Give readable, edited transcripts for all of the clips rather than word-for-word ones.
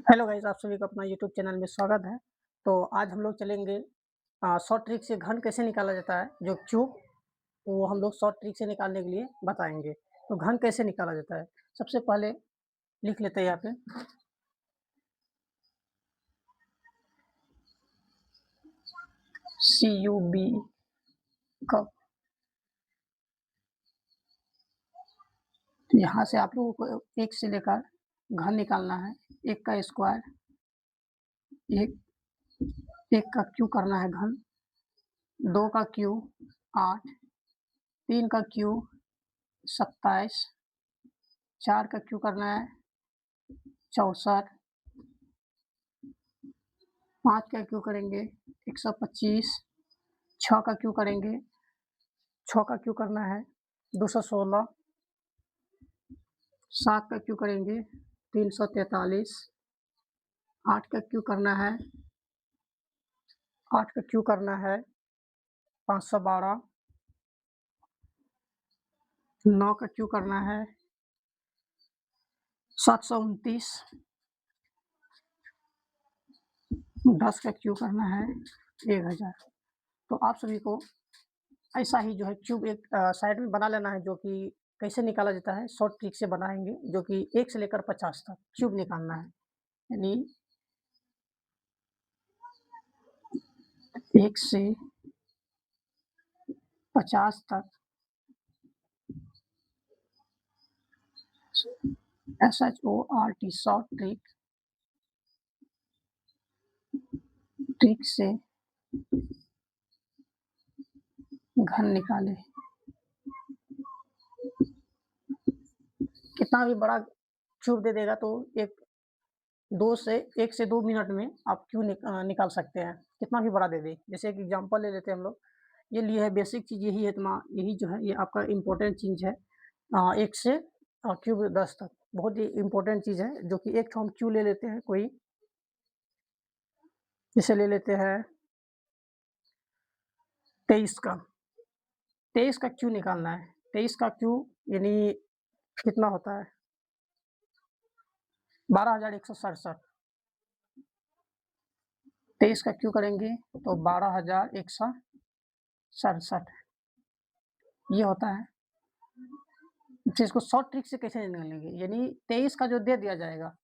Hello guys, आप सभी का अपना यूट्यूब चैनल में स्वागत है। तो आज हम लोग चलेंगे शॉर्ट ट्रिक से घन कैसे निकाला जाता है, जो क्यूब वो हम लोग शॉर्ट ट्रिक से निकालने के लिए बताएँगे। तो घन कैसे निकाला जाता है? सबसे पहले लिख लेते हैं यहाँ पे CUB कप। तो यहाँ से आप लोगों को 1 से लेकर घन निकालना है। 1 का स्क्वायर, 1 1 का क्यूब करना है घन, 2 का क्यूब 8, 3 का क्यूब 27, 4 का क्यूब करना है 64, 5 का क्यूब करेंगे 125, 6 का क्यूब करेंगे 6 का क्यूब करना है 216, 7 का क्यूब करेंगे 343, 8 का क्यूब करना है 8 का क्यूब करना है 512, 9 का क्यूब करना है 729, 10 का क्यूब करना है 1000। तो आप सभी को ऐसा ही जो है क्यूब एक साइड में बना लेना है, जो कि कैसे निकाला जाता है शॉर्ट ट्रिक से बनाएँगे, जो कि 1 से लेकर 50 तक क्यूब निकालना है। यानी 1 से 50 तक SHORT शॉर्ट ट्रिक से घन निकाले। कितना भी बड़ा क्यूब दे देगा तो 1 से 2 मिनट में आप क्यूब निकाल सकते हैं, कितना भी बड़ा दे दे। जैसे एक एग्जांपल ले लेते हैं हम लोग, ये लिए है बेसिक चीज़, यही है यही जो है ये आपका इम्पोर्टेंट चीज़ है। 1 से क्यूब 10 तक बहुत ही इम्पोर्टेंट चीज़ है, जो कि एक ठो हम क्यूब ले लेते हैं कोई, जैसे ले लेते हैं 23 का। 23 का क्यूब निकालना है। 23 का क्यूब यानी कितना होता है 12,167। 23 का क्यूब करेंगे तो 12,167 ये होता है। अच्छा, इसको शॉर्ट ट्रिक से कैसे निकालेंगे, यानी 23 का जो दे दिया जाएगा,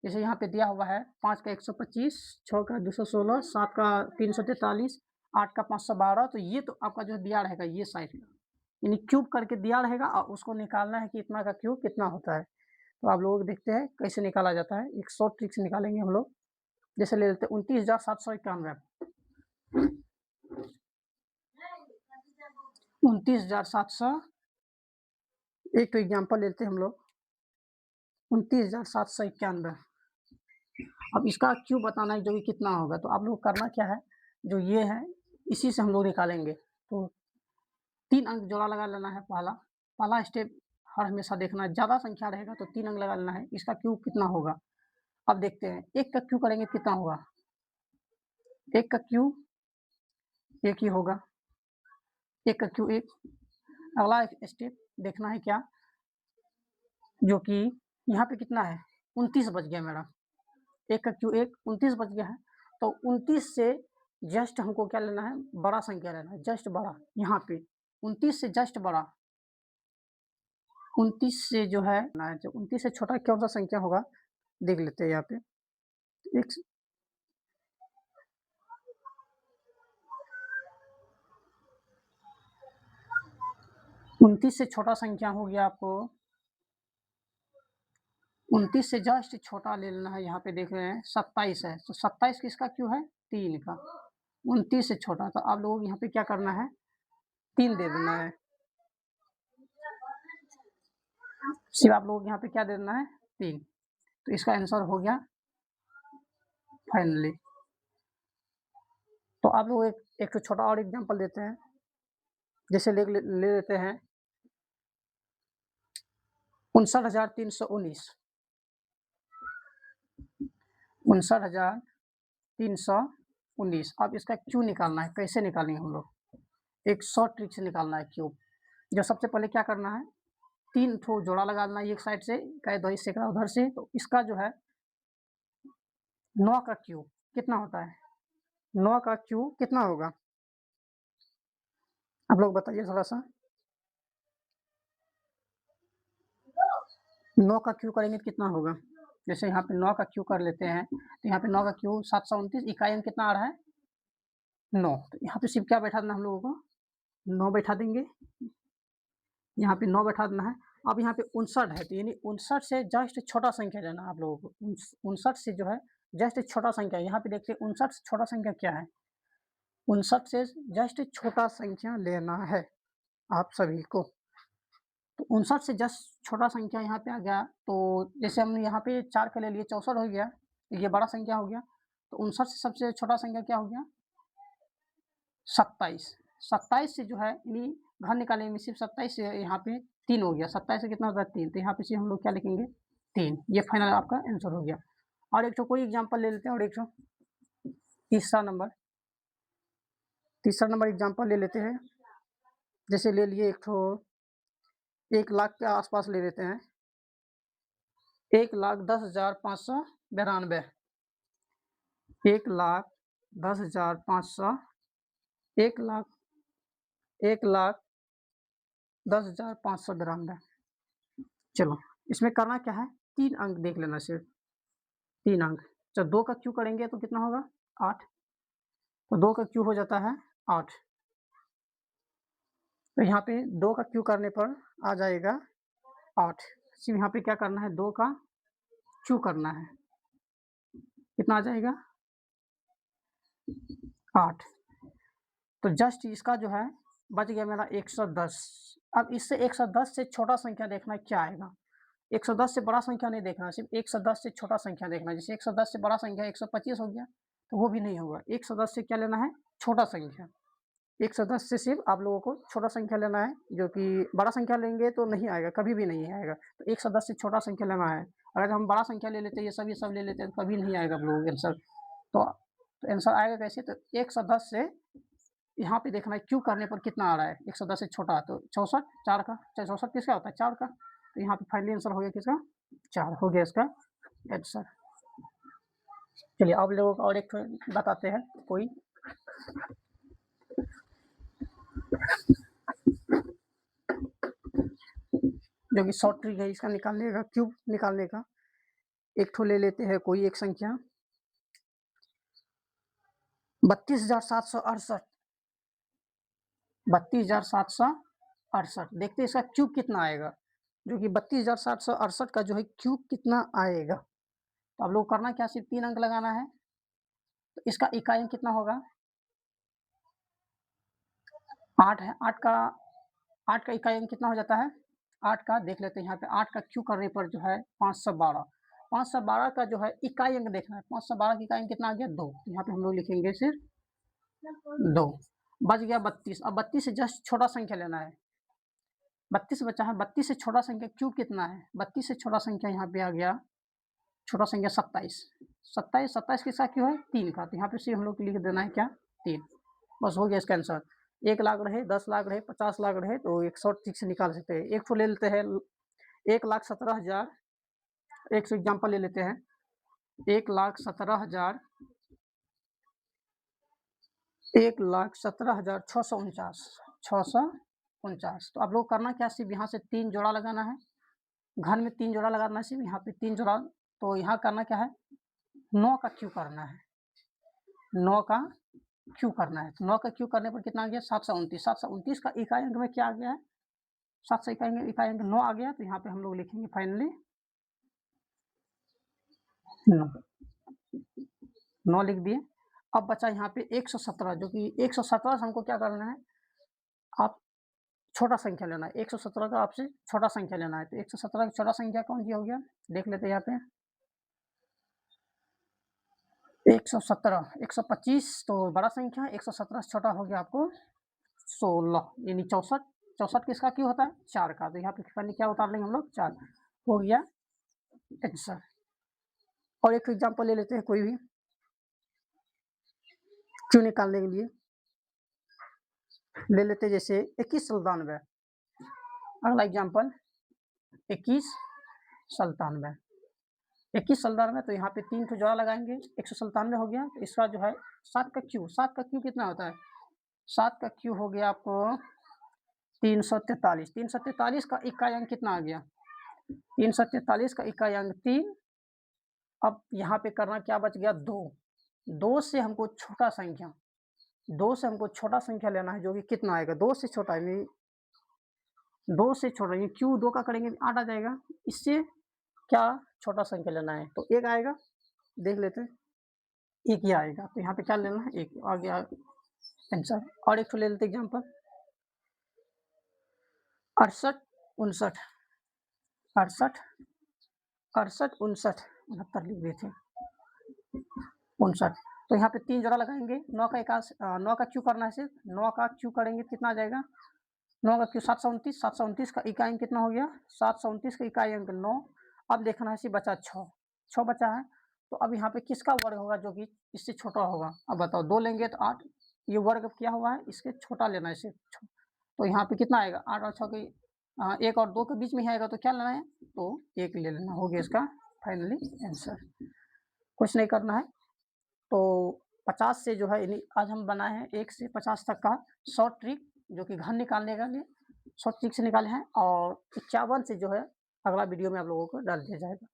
जैसे यहाँ पे दिया हुआ है 5 का 125, 6 का 216, 7 का 343, 8 का 512, तो ये तो आपका जो दिया रहेगा ये साइड का, यानी क्यूब करके दिया रहेगा और उसको निकालना है कि इतना का क्यूब कितना होता है। तो आप लोग देखते हैं कैसे निकाला जाता है, एक शॉर्ट ट्रिक से निकालेंगे हम लोग। जैसे ले लेते हैं 29,791, 29,700, एक तो एग्जाम्पल लेते हैं हम लोग 29,791। अब इसका क्यूब बताना है जो कि कितना होगा, तो आप लोग करना क्या है, जो ये है इसी से हम लोग निकालेंगे। तो 3 अंक जोड़ा लगा लेना है। पहला स्टेप हर हमेशा देखना है, ज़्यादा संख्या रहेगा तो 3 अंक लगा लेना है। इसका क्यूब कितना होगा, अब देखते हैं। 1 का क्यूब करेंगे कितना होगा, 1 का क्यूब 1 ही होगा, 1 का क्यूब 1। अगला स्टेप देखना है क्या, जो कि यहाँ पे कितना है 29 बच गया मेरा। 1 का क्यूब 1, 29 बच गया है। तो 29 से जस्ट हमको क्या लेना है, बड़ा संख्या लेना है, जस्ट बड़ा। यहाँ पे 29 से जस्ट बड़ा, 29 से जो है ना, जो 29 से छोटा कौन-सा संख्या होगा देख लेते हैं यहाँ पे। एक 29 से छोटा संख्या हो गया आपको, 29 से जस्ट छोटा ले लेना है। यहाँ पे देख रहे हैं 27 है, तो 27 किसका क्यों है, 3 का। 29 से छोटा, तो आप लोगों को यहाँ पे क्या करना है, 3 दे देना है। सिर्फ आप लोगों को यहाँ पे क्या दे देना है, 3। तो इसका आंसर हो गया फाइनली। तो आप लोग एक तो छोटा और एग्जांपल देते हैं, जैसे ले लेते हैं 59,319, 59,319। अब इसका क्यों निकालना है, कैसे निकालेंगे हम लोग, एक शॉर्ट ट्रिक से निकालना है क्यूब। जो सबसे पहले क्या करना है, 3 ठो जोड़ा लगा देना है एक साइड से, कहे दो हिस्से का उधर से। तो इसका जो है 9 का क्यूब कितना होता है? 9 का क्यूब कितना होगा? आप लोग बताइए थोड़ा-सा। 9 का क्यूब करेंगे तो कितना होगा? जैसे यहाँ पे 9 का क्यूब कर लेते हैं, तो यहाँ पे 9 का क्यूब 729 इकाई अंक कितना आ रहा है? 9। तो यहाँ पे सिर्फ क्या बैठा देना हम लोगों को? 9 बैठा देंगे। यहाँ पे 9 बैठा देना है। अब यहाँ पे 59 है, तो यानी 59 से जस्ट छोटा संख्या लेना है आप लोगों को। 59 से जो है जस्ट छोटा संख्या, यहाँ पे देखिए 59 से छोटा संख्या क्या है? 59 से जस्ट छोटा संख्या लेना है आप सभी को। तो 59 से जस्ट छोटा संख्या यहाँ पे आ गया, तो जैसे हमने यहाँ पे 4 का ले लिए 64 हो गया, ये बड़ा संख्या हो गया। तो 59 से सबसे छोटा संख्या क्या हो गया? 27। 27 से जो है यानी घर निकालने में सिर्फ 27 से यहाँ पे 3 हो गया। 27 से कितना होता है? 3। तो यहाँ पे से हम लोग क्या लिखेंगे? 3। ये फाइनल आपका आंसर हो गया। और एक ठो कोई एग्जांपल ले लेते हैं, और एक ठो तीसरा नंबर एग्जांपल ले लेते हैं। जैसे ले लिए एक ठो 1 लाख के आसपास ले लेते हैं। 1,10,592। 1,10,500 1,10,592। चलो, इसमें करना क्या है? 3 अंक देख लेना सिर्फ, 3 अंक। जब 2 का क्यूब करेंगे तो कितना होगा? 8। तो 2 का क्यूब हो जाता है 8। तो यहाँ पे 2 का क्यूब करने पर आ जाएगा 8। सिर्फ यहाँ पे क्या करना है? 2 का क्यूब करना है। कितना आ जाएगा? 8। तो जस्ट इसका जो है बच गया मेरा 110। अब इससे 110 से छोटा संख्या देखना है क्या आएगा? 110 से बड़ा संख्या नहीं देखना, सिर्फ 110 से छोटा संख्या देखना है। जैसे 110 से बड़ा संख्या 125 हो गया, तो वो भी नहीं होगा। 110 से क्या लेना है? छोटा संख्या। 110 से सिर्फ आप लोगों को छोटा संख्या लेना है, जो कि बड़ा संख्या लेंगे तो नहीं आएगा, कभी भी नहीं आएगा। तो 110 से छोटा संख्या लेना है। अगर हम बड़ा संख्या ले लेते हैं, ये सब ले लेते हैं, तो कभी नहीं आएगा आप लोगों को आंसर। तो आंसर आएगा कैसे? तो 110 से यहाँ पे देखना है क्यूब करने पर कितना आ रहा है। 110 से छोटा तो 64, 4 का 64 किसका होता है? 4 का। तो यहाँ पे फाइनली आंसर हो गया किसका? 4 हो गया इसका आंसर। चलिए अब लोगों को और एक बताते हैं कोई। जो कि शॉर्ट ट्रिक है इसका निकालने का, क्यूब निकालने का। एक ठो ले लेते हैं कोई एक संख्या 32,768। 32,768 देखते हैं इसका क्यूब कितना आएगा। जो कि 32,768 का जो है क्यूब कितना आएगा? तो आप लोग करना क्या? सिर्फ 3 अंक लगाना है। तो इसका इकाई अंक कितना होगा? 8 है। 8 का इकाई अंक कितना हो जाता है? 8 का देख लेते हैं यहाँ पे। 8 का क्यूब करने पर जो है 512। 512 का जो है इकाई अंक देखना है। 512 का इकाई अंक कितना आ गया? 2। तो यहाँ पे हम लोग लिखेंगे सिर्फ 2। बच गया 32। अब 32 से जस्ट छोटा संख्या लेना है। 32 बचा है। 32 से छोटा संख्या क्यूब कितना है? 32 से छोटा संख्या यहाँ पे आ गया, छोटा संख्या 27। 27 किसका क्यूब है? 3 का। तो यहाँ पे सिर्फ हम लोग लिख देना है क्या? 3। बस हो गया इसका आंसर। 1 लाख रहे, 10 लाख रहे, 50 लाख रहे, तो एक शॉर्ट ट्रिक से निकाल सकते हैं। एक ठो ले लेते हैं 1,17,000। एक से एग्जाम्पल ले लेते हैं 1,17,000, 1,17,649, 649। तो आप लोग करना क्या? सिर्फ यहाँ से 3 जोड़ा लगाना है। घर में 3 जोड़ा लगाना है सिर्फ, यहाँ पे 3 जोड़ा। तो यहाँ करना क्या है? 9 का क्यूब करना है। 9 का क्यूब करना है। तो 9 का क्यूब करने पर कितना आ गया? 729। 729 का इकाई अंक में क्या आ गया है? 7 से इकाई अंक 9 आ गया। तो यहाँ पे हम लोग लिखेंगे फाइनली 9। 9 लिख दिए। अब बचा यहाँ पे 117, जो कि 117 से हमको क्या करना है? आप छोटा संख्या लेना है। 117 का आपसे छोटा संख्या लेना है। तो 117 का छोटा संख्या कौन सी हो गया? देख लेते हैं यहाँ पे। 117, 125 तो बड़ा संख्या है, 117 से छोटा हो गया आपको 16, यानी 64। 64 किसका क्यों होता है? 4 का। तो यहाँ पे पहले क्या उतार लेंगे हम लोग? 4 हो गया आंसर। और एक एग्जांपल ले लेते हैं कोई भी क्यों निकालने के लिए। ले लेते हैं जैसे 2197। अगला एग्जांपल 2197। 21 सलदार में, तो यहाँ पे 3 ठो जोड़ा लगाएँगे, 197 हो गया। तो इसका जो है 7 का क्यू कितना होता है? 7 का क्यू हो गया आपको 343। 343 का इकाई अंक कितना आ गया? 343 का इकाई अंक 3। अब यहाँ पे करना क्या बच गया? 2। 2 से हमको छोटा संख्या 2 से हमको छोटा संख्या लेना है, जो कि कितना आएगा? 2 से छोटा यानी 2 से छोटा, ये क्यू 2 का करेंगे तो 8 आ जाएगा। इससे क्या छोटा संख्या लेना है? तो 1 आएगा, देख लेते हैं। 1 ही आएगा, तो यहाँ पे क्या लेना है? 1 आ गया आंसर। और एक ठो ले लेते एग्जांपल 68 59 68 68 59 69 लिख दिए थे 59। तो यहाँ पे 3 जोड़ा लगाएँगे, 9 का क्यू करना है सिर्फ, 9 का क्यू करेंगे तो कितना आ जाएगा? 9 का क्यू 729, 729 का इकाई अंक कितना हो गया? 729 का इकाई अंक 9। अब देखना है, सिर्फ बचा 6, 6 बचा है। तो अब यहाँ पे किसका वर्ग होगा जो कि इससे छोटा होगा? अब बताओ, 2 लेंगे तो 8, ये वर्ग क्या हुआ है? इसके छोटा लेना है सिर्फ। तो यहाँ पे कितना आएगा? 8 और 6 के 1 और 2 के बीच में ही आएगा, तो क्या लेना है? तो 1 ले लेना, हो गया इसका फाइनली आंसर। कुछ नहीं करना है। तो 50 से जो है यानी आज हम बनाए हैं 1 से 50 तक का शॉर्ट ट्रिक, जो कि घन निकालने के लिए शॉर्ट ट्रिक से निकाले हैं, और 51 से जो है अगला वीडियो में आप लोगों को डाल दिया जाएगा।